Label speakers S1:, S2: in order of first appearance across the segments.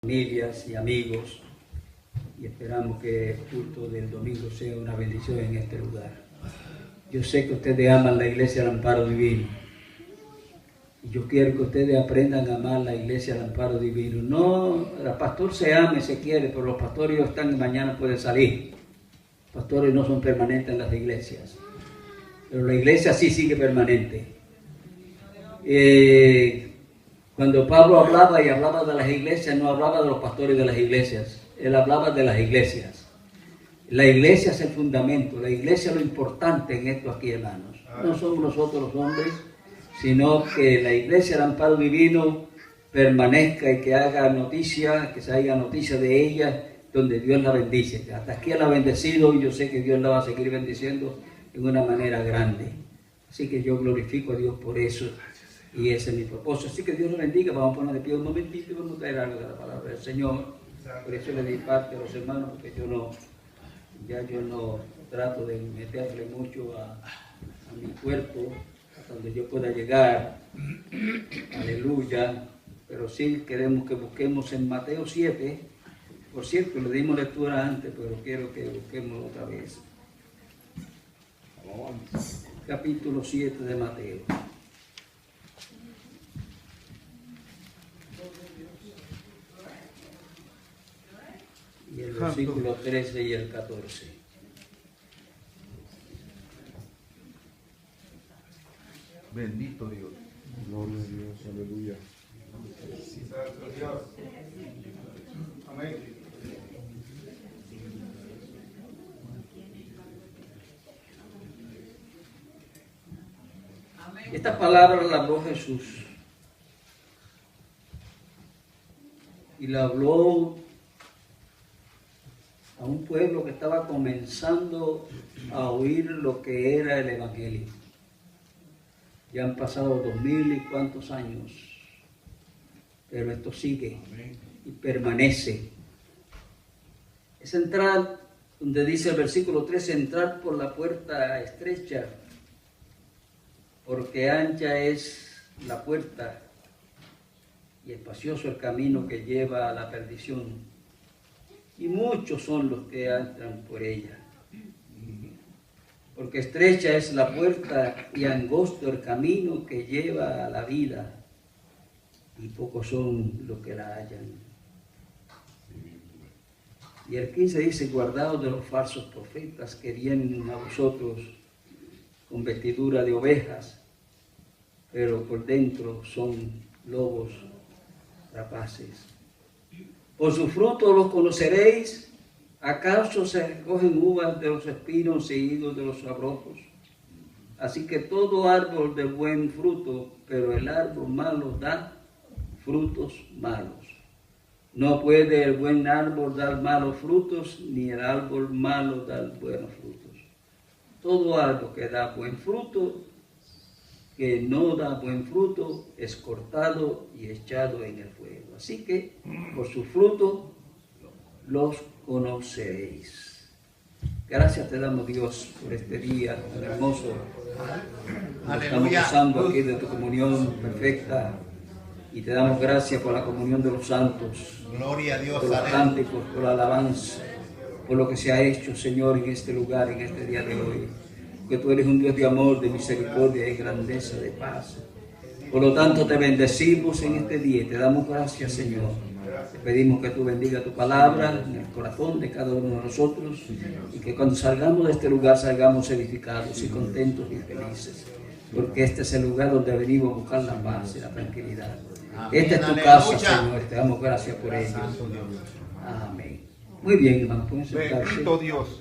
S1: familias y amigos, y esperamos que el culto del domingo sea una bendición en este lugar. Yo sé que ustedes aman la Iglesia del Amparo Divino, y yo quiero que ustedes aprendan a amar la Iglesia del Amparo Divino. No, el pastor se ama y se quiere, pero los pastores están y mañana pueden salir. Los pastores no son permanentes en las iglesias, pero la iglesia sí sigue permanente. Cuando Pablo hablaba y hablaba de las iglesias, no hablaba de los pastores de las iglesias, él hablaba de las iglesias. La iglesia es el fundamento, la iglesia es lo importante en esto aquí, hermanos. No somos nosotros los hombres, sino que la iglesia del Amparo Divino permanezca y que haga noticia, que se haga noticia de ella, donde Dios la bendice. Hasta aquí la ha bendecido y yo sé que Dios la va a seguir bendiciendo en una manera grande. Así que yo glorifico a Dios por eso. Y ese es mi propósito. Así que Dios lo bendiga. Vamos a poner de pie un momentito y vamos a traer algo de la palabra del Señor. Por eso le di parte a los hermanos, porque yo no trato de meterle mucho a mi cuerpo, hasta donde yo pueda llegar. Aleluya. Pero sí queremos que busquemos en Mateo 7. Por cierto, le dimos lectura antes, pero quiero que busquemos otra vez. Capítulo 7 de Mateo. Y el versículo 13 y el 14.
S2: Bendito Dios.
S3: Gloria a Dios, aleluya.
S4: Dios. Amén.
S1: Esta palabra la habló Jesús. Y la habló a un pueblo que estaba comenzando a oír lo que era el Evangelio. Ya han pasado 2000 y cuantos años, pero esto sigue y permanece. Es entrar, donde dice el versículo 13, entrar por la puerta estrecha, porque ancha es la puerta y espacioso el camino que lleva a la perdición, y muchos son los que entran por ella. Porque estrecha es la puerta y angosto el camino que lleva a la vida, y pocos son los que la hallan. Y el 15 dice, guardaos de los falsos profetas que vienen a vosotros con vestidura de ovejas, pero por dentro son lobos rapaces. Por su fruto los conoceréis. ¿Acaso se recogen uvas de los espinos e higos de los abrojos? Así que todo árbol de buen fruto, pero el árbol malo da frutos malos. No puede el buen árbol dar malos frutos, ni el árbol malo dar buenos frutos. Todo árbol que da buen fruto, que no da buen fruto, es cortado y echado en el fuego. Así que por su fruto los conoceréis. Gracias te damos, Dios, por este día tan hermoso. Estamos gozando aquí de tu comunión perfecta, y te damos gracias por la comunión de los santos.
S4: Gloria a Dios.
S1: Por los cánticos, por la alabanza, por lo que se ha hecho, Señor, en este lugar, en este día de hoy. Porque tú eres un Dios de amor, de misericordia y grandeza, de paz. Por lo tanto, te bendecimos en este día y te damos gracias, Señor. Te pedimos que tú bendiga tu palabra en el corazón de cada uno de nosotros, y que cuando salgamos de este lugar salgamos edificados y contentos y felices, porque este es el lugar donde venimos a buscar la paz y la tranquilidad. Esta es tu casa, Señor, te damos gracias por ello. Amén. Muy bien, hermano, pueden sentarse.
S2: Bendito Dios.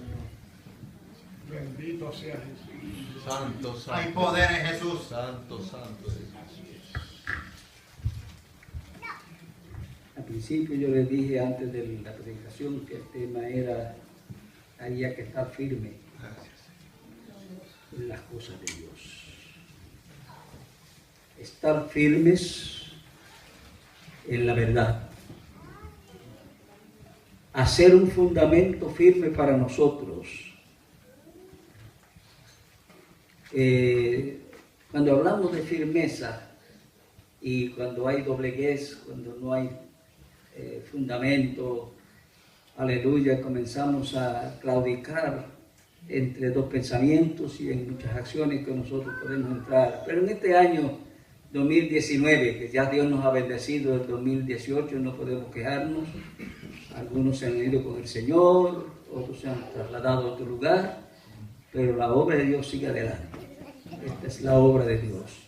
S4: Bendito sea Jesús.
S2: Santo, santo.
S4: Hay poder en Jesús.
S2: Santo, santo.
S1: Al principio yo les dije antes de la predicación que el tema era, había que estar firme en las cosas de Dios. Estar firmes en la verdad. Hacer un fundamento firme para nosotros. Cuando hablamos de firmeza y cuando hay dobleguez, cuando no hay fundamento, aleluya, comenzamos a claudicar entre dos pensamientos y en muchas acciones que nosotros podemos entrar. Pero en este año 2019, que ya Dios nos ha bendecido, el 2018 no podemos quejarnos. Algunos se han ido con el Señor, otros se han trasladado a otro lugar, pero la obra de Dios sigue adelante. Esta es la obra de Dios.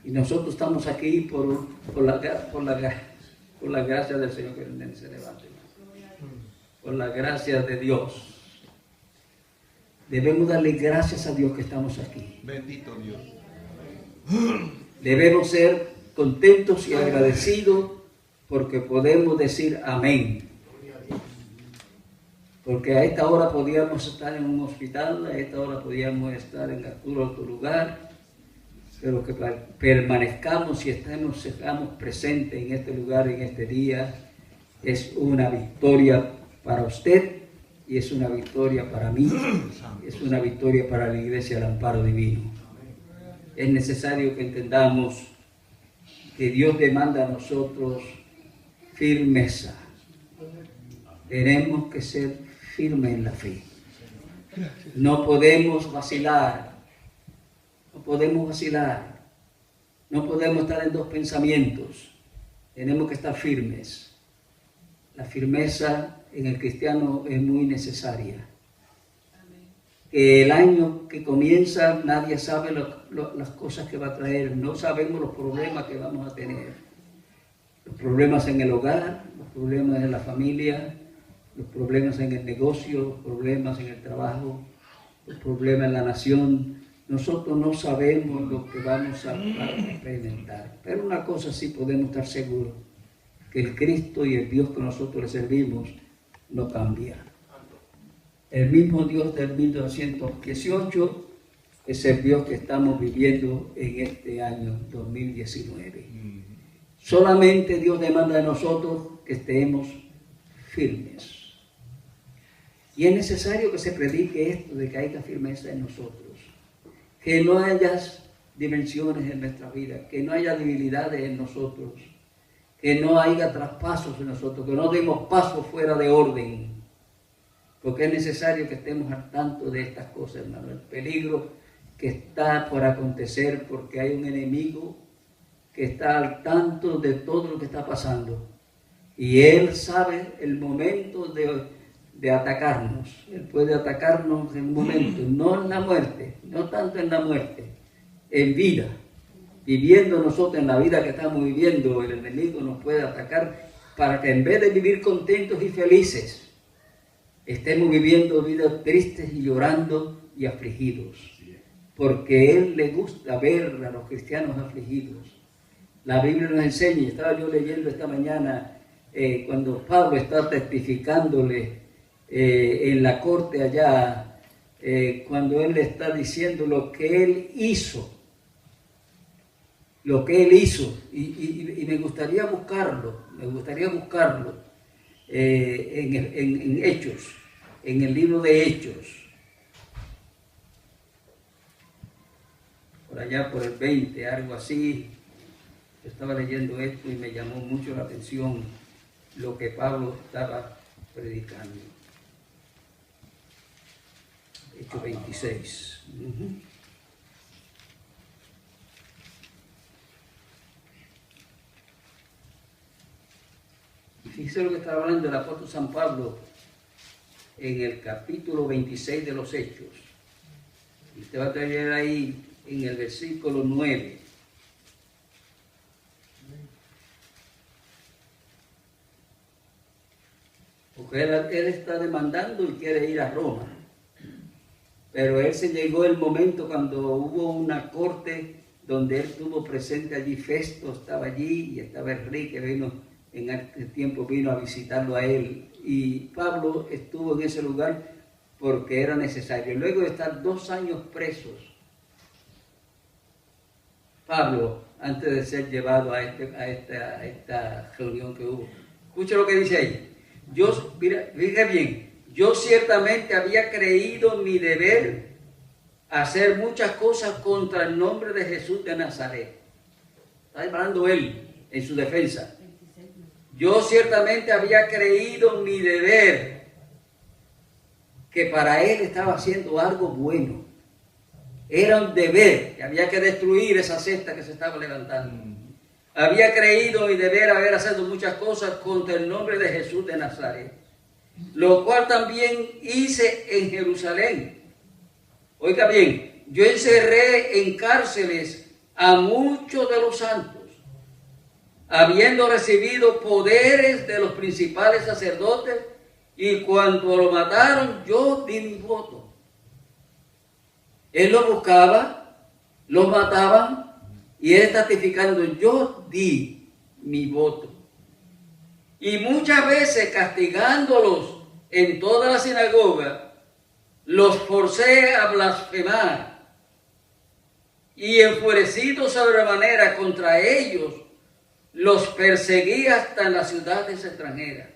S1: Y nosotros estamos aquí por la gracia del Señor, que el se levante. Por la gracia de Dios. Debemos darle gracias a Dios que estamos aquí.
S2: Bendito Dios.
S1: Debemos ser contentos y agradecidos porque podemos decir amén. Porque a esta hora podíamos estar en un hospital, a esta hora podíamos estar en algún otro lugar, pero que permanezcamos y seamos presentes en este lugar, en este día, es una victoria para usted y es una victoria para mí, es una victoria para la Iglesia del Amparo Divino. Es necesario que entendamos que Dios demanda a nosotros firmeza. Tenemos que ser firmes en la fe. No podemos vacilar. No podemos vacilar. No podemos estar en dos pensamientos. Tenemos que estar firmes. La firmeza en el cristiano es muy necesaria. El año que comienza, nadie sabe las cosas que va a traer. No sabemos los problemas que vamos a tener. Los problemas en el hogar, los problemas en la familia, los problemas en el negocio, los problemas en el trabajo, los problemas en la nación. Nosotros no sabemos lo que vamos a experimentar. Pero una cosa sí podemos estar seguros, que el Cristo y el Dios que nosotros le servimos no cambia. El mismo Dios del 1918 es el Dios que estamos viviendo en este año 2019. Solamente Dios demanda de nosotros que estemos firmes. Y es necesario que se predique esto, de que haya firmeza en nosotros. Que no haya dimensiones en nuestra vida, que no haya debilidades en nosotros, que no haya traspasos en nosotros, que no demos pasos fuera de orden. Porque es necesario que estemos al tanto de estas cosas, hermano. El peligro que está por acontecer, porque hay un enemigo que está al tanto de todo lo que está pasando. Y él sabe el momento de atacarnos. Él puede atacarnos en un momento, no en la muerte, no tanto en la muerte, en vida. Viviendo nosotros en la vida que estamos viviendo, el enemigo nos puede atacar para que en vez de vivir contentos y felices, estemos viviendo vidas tristes y llorando y afligidos. Porque él le gusta ver a los cristianos afligidos. La Biblia nos enseña, estaba yo leyendo esta mañana, cuando Pablo está testificándole en la corte allá, cuando él le está diciendo lo que él hizo, y me gustaría buscarlo en Hechos, en el libro de Hechos, por allá por el 20, algo así. Yo estaba leyendo esto y me llamó mucho la atención lo que Pablo estaba predicando. Hechos 26. Fíjese lo que estaba hablando el apóstol San Pablo en el capítulo 26 de los Hechos. Y usted va a leer ahí en el versículo 9. Porque él está demandando y quiere ir a Roma. Pero él se llegó el momento cuando hubo una corte donde él estuvo presente allí. Festo estaba allí y estaba el rey que vino en aquel tiempo, vino a visitarlo a él. Y Pablo estuvo en ese lugar porque era necesario. Luego de estar 2 años presos, Pablo, antes de ser llevado a esta reunión que hubo, escucha lo que dice ahí. Fíjate bien, yo ciertamente había creído mi deber hacer muchas cosas contra el nombre de Jesús de Nazaret. Está hablando él en su defensa. Yo ciertamente había creído en mi deber, que para él estaba haciendo algo bueno. Era un deber, que había que destruir esa secta que se estaba levantando. Había creído en mi deber haber hecho muchas cosas contra el nombre de Jesús de Nazaret, lo cual también hice en Jerusalén. Oiga bien, yo encerré en cárceles a muchos de los santos, habiendo recibido poderes de los principales sacerdotes, y cuando lo mataron, yo di mi voto. Él lo buscaba, lo mataban, y él testificando, yo di mi voto. Y muchas veces castigándolos en toda la sinagoga, los forcé a blasfemar. Y enfurecido sobremanera contra ellos, los perseguí hasta en las ciudades extranjeras.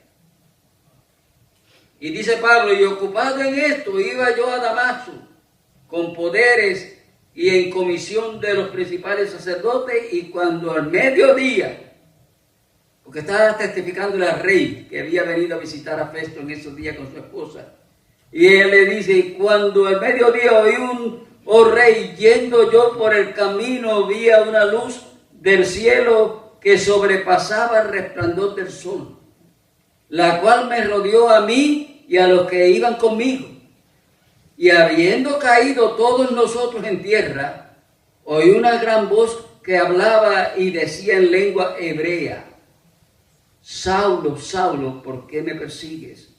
S1: Y dice Pablo, y ocupado en esto, iba yo a Damasco, con poderes y en comisión de los principales sacerdotes, y cuando al mediodía, porque estaba testificándole al rey que había venido a visitar a Festo en esos días con su esposa, y él le dice, y cuando al mediodía oí oh rey, yendo yo por el camino, vi a una luz del cielo que sobrepasaba el resplandor del sol, la cual me rodeó a mí y a los que iban conmigo. Y habiendo caído todos nosotros en tierra, oí una gran voz que hablaba y decía en lengua hebrea, Saulo, Saulo, ¿por qué me persigues?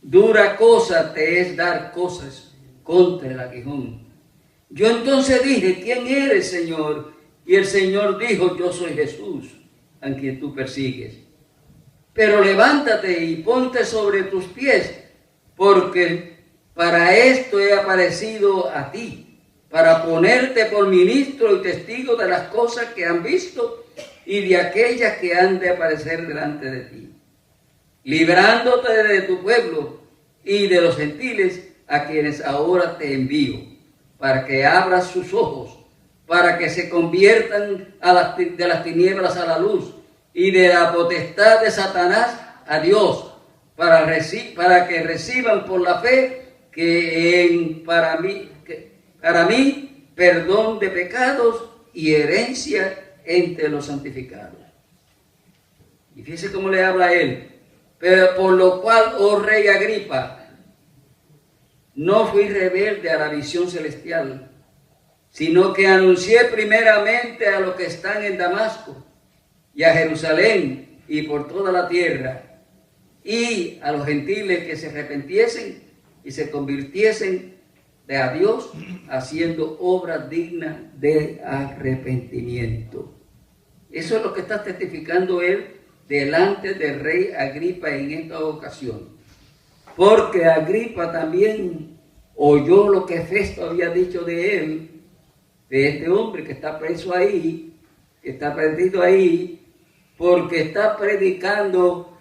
S1: Dura cosa te es dar cosas contra el aguijón. Yo entonces dije, ¿quién eres, Señor? Y el Señor dijo, yo soy Jesús, a quien tú persigues. Pero levántate y ponte sobre tus pies, porque para esto he aparecido a ti, para ponerte por ministro y testigo de las cosas que han visto y de aquellas que han de aparecer delante de ti, librándote de tu pueblo y de los gentiles a quienes ahora te envío, para que abras sus ojos, para que se conviertan de las tinieblas a la luz y de la potestad de Satanás a Dios, para que reciban por la fe para mí perdón de pecados y herencia entre los santificados. Y fíjese cómo le habla a él. Pero por lo cual, oh rey Agripa, no fui rebelde a la visión celestial, sino que anuncié primeramente a los que están en Damasco y a Jerusalén y por toda la tierra, y a los gentiles que se arrepintiesen y se convirtiesen a Dios, haciendo obras dignas de arrepentimiento. Eso es lo que está testificando él delante del rey Agripa en esta ocasión. Porque Agripa también oyó lo que Festo había dicho de él, de este hombre que está preso ahí, que está perdido ahí, porque está predicando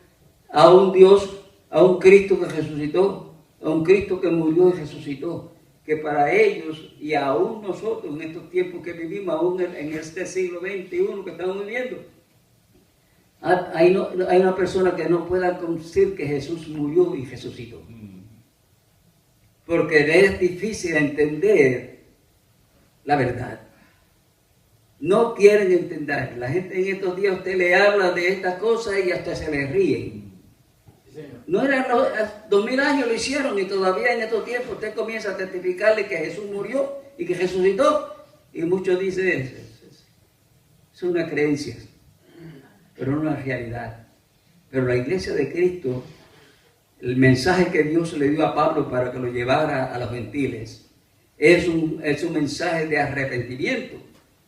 S1: a un Dios, a un Cristo que resucitó, a un Cristo que murió y resucitó, que para ellos y aún nosotros en estos tiempos que vivimos, aún en este siglo XXI que estamos viviendo, hay una persona que no pueda decir que Jesús murió y resucitó. Porque es difícil entender la verdad. No quieren entender. La gente en estos días, usted le habla de estas cosas y hasta se le ríen. No eran 2000 años lo hicieron y todavía en estos tiempos usted comienza a testificarle que Jesús murió y que resucitó. Y muchos dicen, es una creencia, pero no una realidad. Pero la iglesia de Cristo, el mensaje que Dios le dio a Pablo para que lo llevara a los gentiles, es un mensaje de arrepentimiento,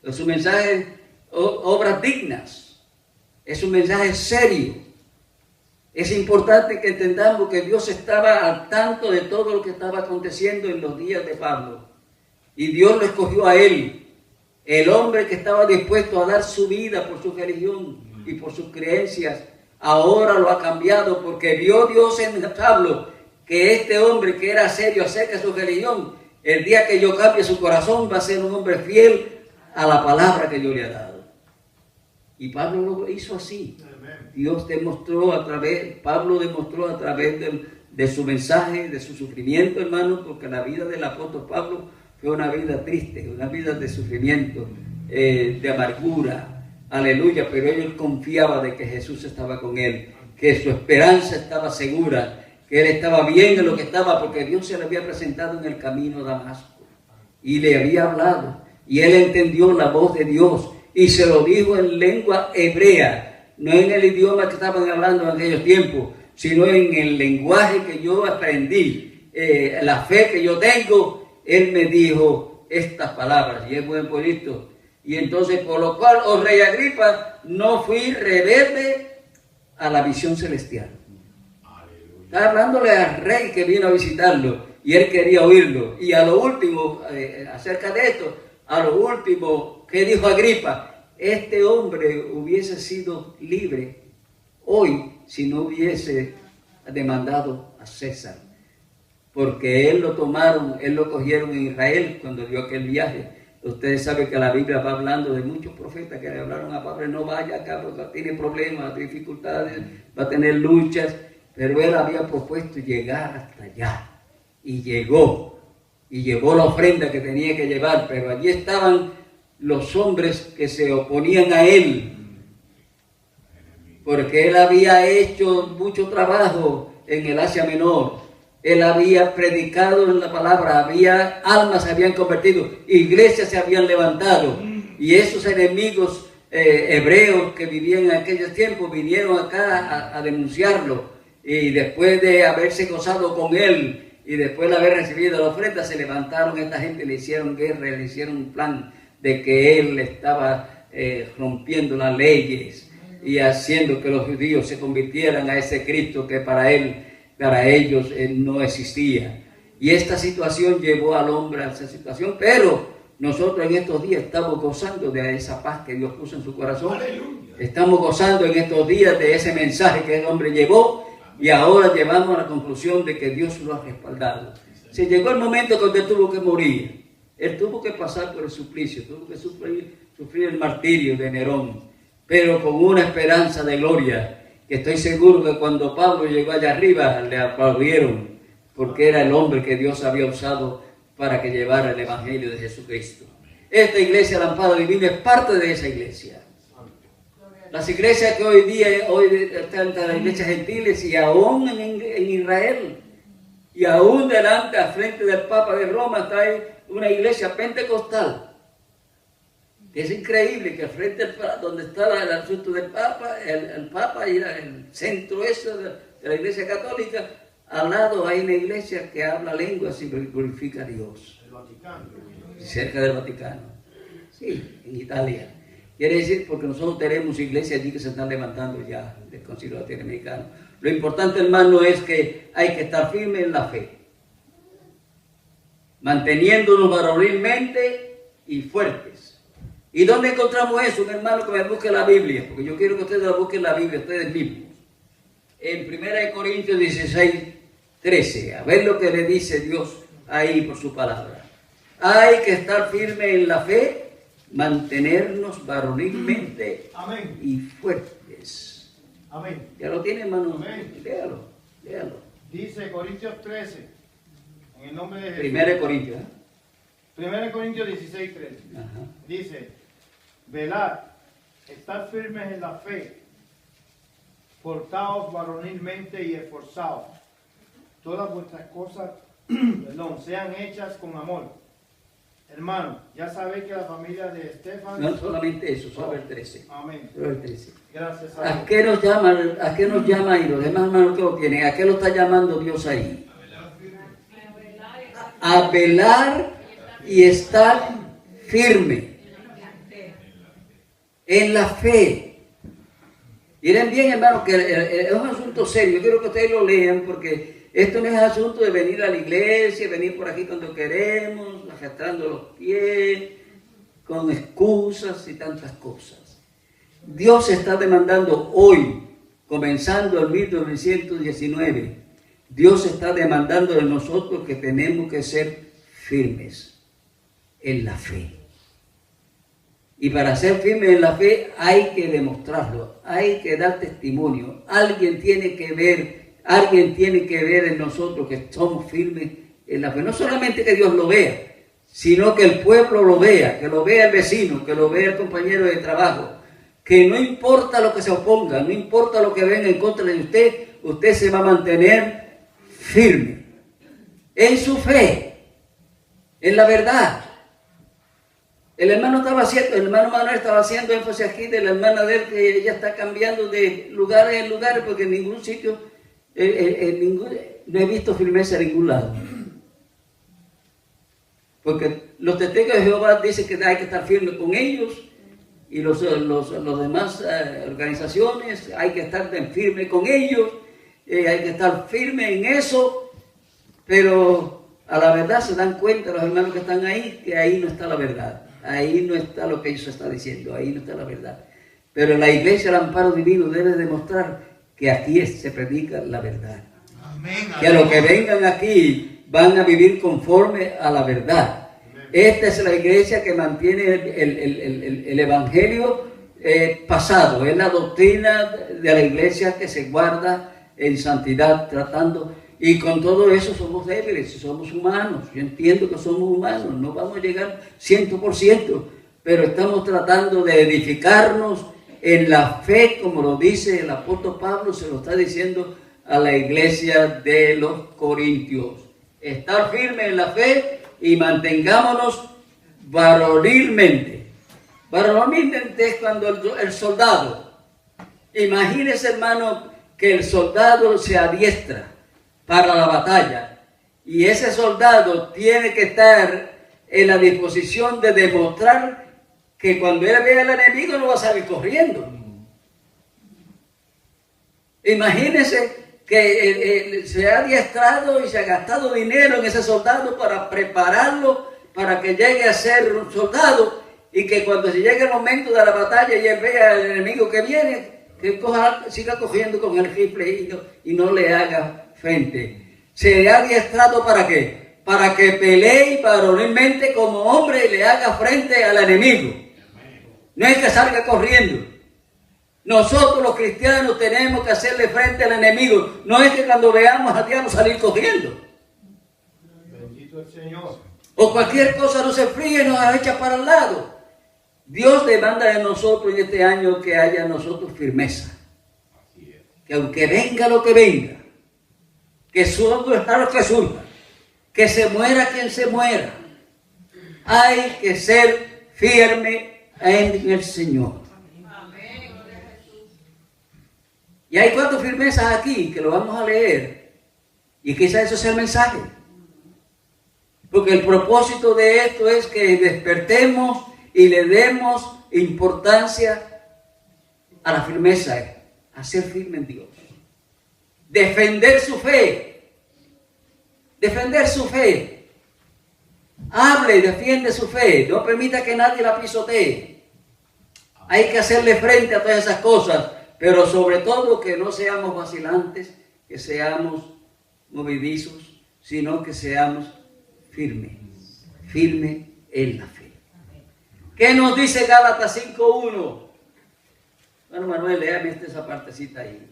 S1: es un mensaje de obras dignas, es un mensaje serio. Es importante que entendamos que Dios estaba al tanto de todo lo que estaba aconteciendo en los días de Pablo. Y Dios lo escogió a él, el hombre que estaba dispuesto a dar su vida por su religión y por sus creencias. Ahora lo ha cambiado porque vio Dios en Pablo que este hombre que era serio acerca de su religión, el día que yo cambie su corazón va a ser un hombre fiel a la palabra que yo le he dado. Y Pablo lo hizo así. Pablo demostró a través de su mensaje, de su sufrimiento, hermano, porque la vida del apóstol Pablo fue una vida triste, una vida de sufrimiento, de amargura, aleluya, pero él confiaba de que Jesús estaba con él, que su esperanza estaba segura, que él estaba bien en lo que estaba, porque Dios se le había presentado en el camino a Damasco y le había hablado, y él entendió la voz de Dios y se lo dijo en lengua hebrea, no en el idioma que estaban hablando en aquellos tiempos, sino en el lenguaje que yo aprendí, la fe que yo tengo. Él me dijo estas palabras, y es buen pueblito. Y entonces, por lo cual, oh rey Agripa, no fui rebelde a la visión celestial. Está hablándole al rey que vino a visitarlo, y él quería oírlo. Y a lo último, acerca de esto, a lo último, ¿qué dijo Agripa? Este hombre hubiese sido libre hoy si no hubiese demandado a César. Porque él lo cogieron en Israel cuando dio aquel viaje. Ustedes saben que la Biblia va hablando de muchos profetas que le hablaron a Pablo, no vaya acá porque tiene problemas, dificultades, va a tener luchas, pero él había propuesto llegar hasta allá. Y llegó, y llevó la ofrenda que tenía que llevar, pero allí estaban los hombres que se oponían a él, porque él había hecho mucho trabajo en el Asia Menor. Él había predicado en la palabra, almas se habían convertido, iglesias se habían levantado, y esos enemigos hebreos que vivían en aquellos tiempos vinieron acá a denunciarlo, y después de haberse gozado con él, y después de haber recibido la ofrenda, se levantaron esta gente, le hicieron guerra, le hicieron un plan de que él estaba rompiendo las leyes y haciendo que los judíos se convirtieran a ese Cristo que para ellos no existía. Y esta situación llevó al hombre a esa situación, pero nosotros en estos días estamos gozando de esa paz que Dios puso en su corazón. Estamos gozando en estos días de ese mensaje que el hombre llevó, y ahora llevamos a la conclusión de que Dios lo ha respaldado. Se llegó el momento cuando él tuvo que morir. Él tuvo que pasar por el suplicio, tuvo que sufrir el martirio de Nerón, pero con una esperanza de gloria, que estoy seguro que cuando Pablo llegó allá arriba le aplaudieron, porque era el hombre que Dios había usado para que llevara el Evangelio de Jesucristo. Esta iglesia Lampada Divina es parte de esa iglesia. Las iglesias que hoy día están en las iglesias gentiles, y aún en Israel, y aún delante, al frente del Papa de Roma, está ahí una iglesia pentecostal. Es increíble que al frente donde está el asunto del Papa, el Papa y el centro eso de la iglesia católica, al lado hay una iglesia que habla lenguas y glorifica a Dios.
S4: El Vaticano.
S1: Cerca del Vaticano. Sí, en Italia. Quiere decir, porque nosotros tenemos iglesias allí que se están levantando ya del Concilio Latinoamericano. Lo importante, hermano, es que hay que estar firme en la fe, manteniéndonos varonilmente y fuertes. ¿Y dónde encontramos eso? Un hermano que me busque la Biblia, porque yo quiero que ustedes la busquen la Biblia, ustedes mismos. En 1 Corintios 16:13, a ver lo que le dice Dios ahí por su palabra. Hay que estar firme en la fe, mantenernos varonilmente
S4: Amén.
S1: y fuertes.
S4: Amén.
S1: ¿Ya lo tiene, hermano?
S4: Amén.
S1: Léalo.
S4: Dice Corintios 13, en el nombre de Jesús.
S1: 1 Corintios.
S4: 1 Corintios 16:13.
S1: Ajá.
S4: Dice, velad, estad firmes en la fe, portaos varonilmente y esforzaos. Todas vuestras cosas, sean hechas con amor. Hermano, ya sabéis que la familia de Estefan...
S1: No solamente eso, solo el 13.
S4: Amén.
S1: Solo el 13.
S4: Gracias a
S1: ¿A
S4: Dios.
S1: qué nos llama y los demás hermanos que lo tienen? ¿A qué lo está llamando Dios ahí? A velar y estar firme en la fe. Miren bien, hermanos, que es un asunto serio. Yo quiero que ustedes lo lean, porque esto no es asunto de venir a la iglesia, venir por aquí cuando queremos, arrastrando los pies, con excusas y tantas cosas. Dios está demandando hoy, comenzando el 1919, Dios está demandando de nosotros que tenemos que ser firmes en la fe. Y para ser firme en la fe hay que demostrarlo, hay que dar testimonio. Alguien tiene que ver en nosotros que somos firmes en la fe. No solamente que Dios lo vea, sino que el pueblo lo vea, que lo vea el vecino, que lo vea el compañero de trabajo. Que no importa lo que se oponga, no importa lo que venga en contra de usted, usted se va a mantener firme en su fe, en la verdad. El hermano Manuel estaba haciendo énfasis aquí de la hermana de él, que ella está cambiando de lugares en lugares, porque en ningún sitio, no he visto firmeza en ningún lado. Porque los testigos de Jehová dicen que hay que estar firme con ellos, y los demás organizaciones hay que estar firme con ellos, hay que estar firme en eso, pero a la verdad se dan cuenta los hermanos que están ahí, que ahí no está la verdad. Ahí no está lo que ellos están diciendo, ahí no está la verdad. Pero la iglesia, el amparo divino, debe demostrar que aquí se predica la verdad. Amén, que a los que vengan aquí van a vivir conforme a la verdad. Amén. Esta es la iglesia que mantiene el evangelio pasado. Es la doctrina de la iglesia que se guarda en santidad, tratando. Y con todo eso somos débiles, somos humanos. Yo entiendo que somos humanos, no vamos a llegar 100%, pero estamos tratando de edificarnos en la fe, como lo dice el apóstol Pablo, se lo está diciendo a la iglesia de los Corintios. Estar firme en la fe y mantengámonos varonilmente. Varonilmente es cuando el soldado, imagínese hermano, que el soldado se adiestra para la batalla, y ese soldado tiene que estar en la disposición de demostrar que cuando él vea al enemigo no va a salir corriendo. Imagínense que se ha adiestrado y se ha gastado dinero en ese soldado para prepararlo para que llegue a ser un soldado, y que cuando se llegue el momento de la batalla y él vea al enemigo que viene, que siga cogiendo con el rifle y no le haga frente. Se ha adiestrado ¿para qué? Para que pelee varonilmente como hombre y le haga frente al enemigo. No es que salga corriendo. Nosotros los cristianos tenemos que hacerle frente al enemigo. No es que cuando veamos al diablo salir corriendo.
S4: Bendito el Señor.
S1: O cualquier cosa nos enfríe y nos echa para el lado. Dios demanda de nosotros en este año que haya en nosotros firmeza. Que aunque venga lo que venga, que surja lo que surja, que se muera quien se muera, hay que ser firme en el Señor. Y hay 4 firmezas aquí que lo vamos a leer, y quizás eso sea el mensaje. Porque el propósito de esto es que despertemos y le demos importancia a la firmeza, a ser firme en Dios. Defender su fe. Defender su fe. Hable y defiende su fe. No permita que nadie la pisotee. Hay que hacerle frente a todas esas cosas, pero sobre todo que no seamos vacilantes, que seamos movidizos, sino que seamos firmes. Firmes en la fe. ¿Qué nos dice Gálatas 5:1? Bueno, Manuel, léame esa partecita ahí.